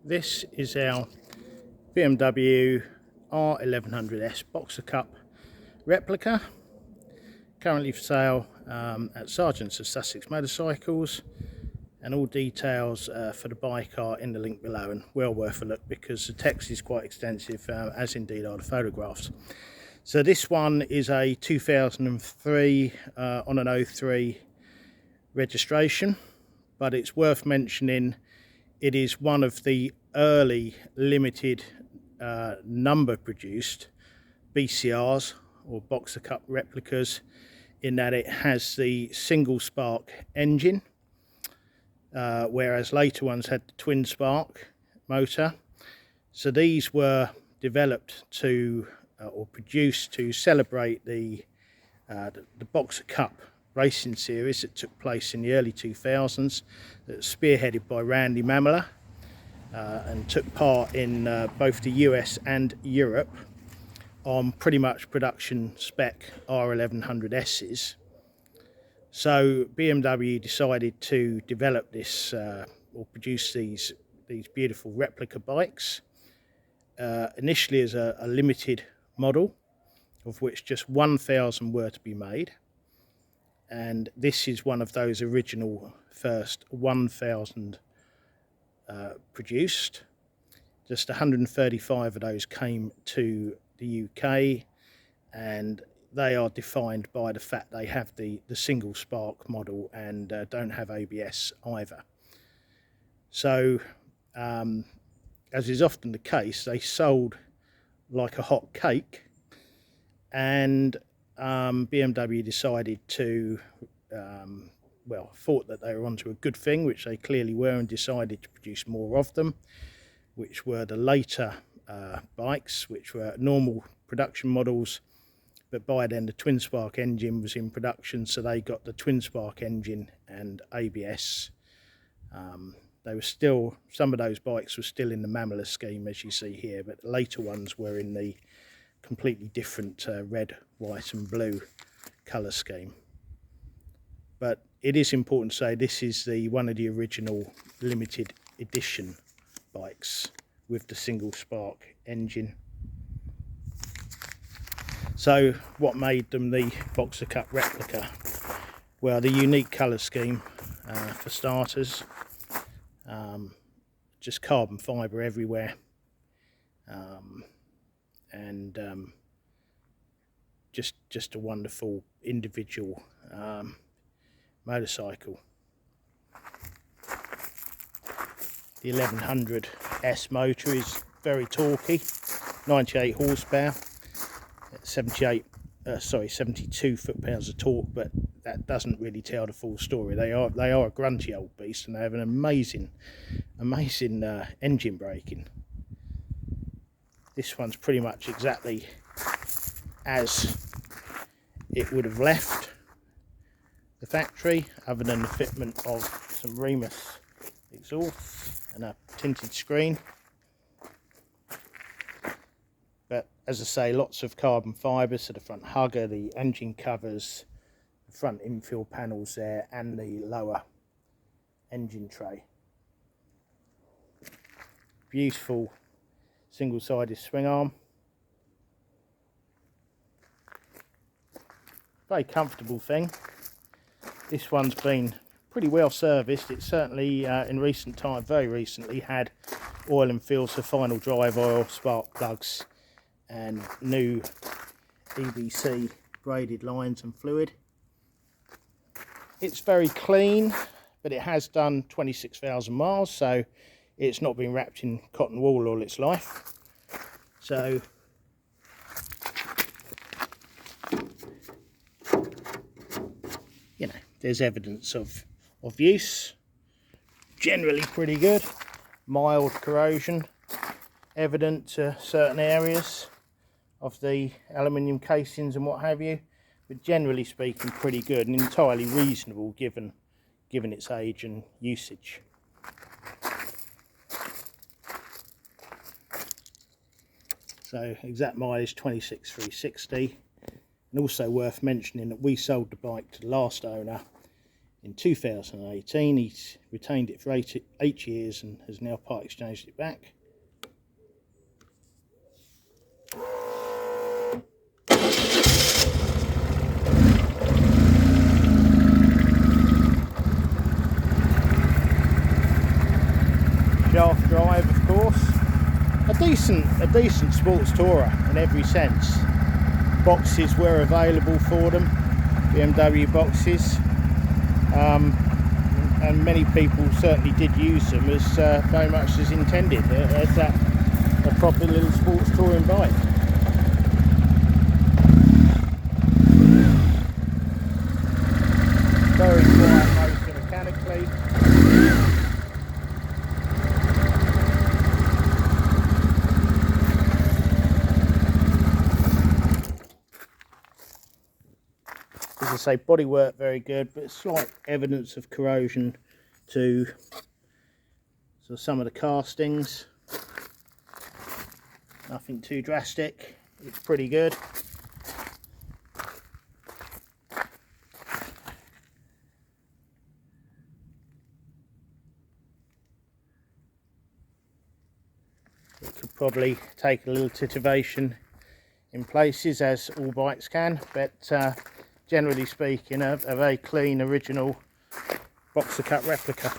This is our BMW R1100S Boxer Cup replica, currently for sale at Sargents of Sussex Motorcycles, and all details for the bike are in the link below, and well worth a look because the text is quite extensive, as indeed are the photographs. So this one is a 2003 on an 03 registration, but it's worth mentioning it is one of the early limited number produced BCRs or Boxer Cup replicas, in that it has the single spark engine, whereas later ones had the twin spark motor. So these were developed to or produced to celebrate the Boxer Cup racing series that took place in the early 2000s, that's spearheaded by Randy Mamela, and took part in both the US and Europe on pretty much production spec R1100Ss. So BMW decided to develop this or produce these beautiful replica bikes, initially as a limited model, of which just 1,000 were to be made. And this is one of those original first 1,000 produced. Just 135 of those came to the UK, and they are defined by the fact they have the single spark model and don't have ABS either. So as is often the case, they sold like a hot cake, and BMW decided to well, thought that they were onto a good thing, which they clearly were, and decided to produce more of them, which were the later bikes, which were normal production models, but by then the twin spark engine was in production, so they got the twin spark engine and ABS. They were still, some of those bikes were still in the Mamela scheme, as you see here, but the later ones were in the completely different red, white and blue colour scheme. But it is important to say this is one of the original limited edition bikes with the single spark engine. So what made them the Boxer Cup replica? Well, the unique colour scheme for starters, just carbon fibre everywhere, and just a wonderful individual motorcycle. The 1100S motor is very torquey, 98 horsepower, 72 foot-pounds of torque, but that doesn't really tell the full story. They are a grunty old beast, and they have an amazing engine braking. This one's pretty much exactly as it would have left the factory, other than the fitment of some Remus exhausts and a tinted screen. But as I say, lots of carbon fibre, so the front hugger, the engine covers, the front infill panels there, and the lower engine tray. Beautiful single-sided swing arm. Very comfortable thing. This one's been pretty well serviced. It's certainly in recent time, very recently, had oil and filter, final drive oil, spark plugs and new EBC braided lines and fluid. It's very clean, but it has done 26,000 miles, so it's not been wrapped in cotton wool all its life. So you know, there's evidence of use. Generally pretty good. Mild corrosion evident to certain areas of the aluminium casings and what have you, but generally speaking pretty good and entirely reasonable given its age and usage. So exact mileage 26,360. And also worth mentioning that we sold the bike to the last owner in 2018. He's retained it for 8 years and has now part exchanged it back. Shaft drive, of course. A decent sports tourer in every sense. Boxes were available for them, BMW boxes, and many people certainly did use them as very much as intended, as a proper little sports touring bike. Very quiet motor mechanically. As I say, bodywork very good, but slight evidence of corrosion to some of the castings. Nothing too drastic, it's pretty good. It could probably take a little titivation in places, as all bikes can, but generally speaking, a very clean original boxer cut replica.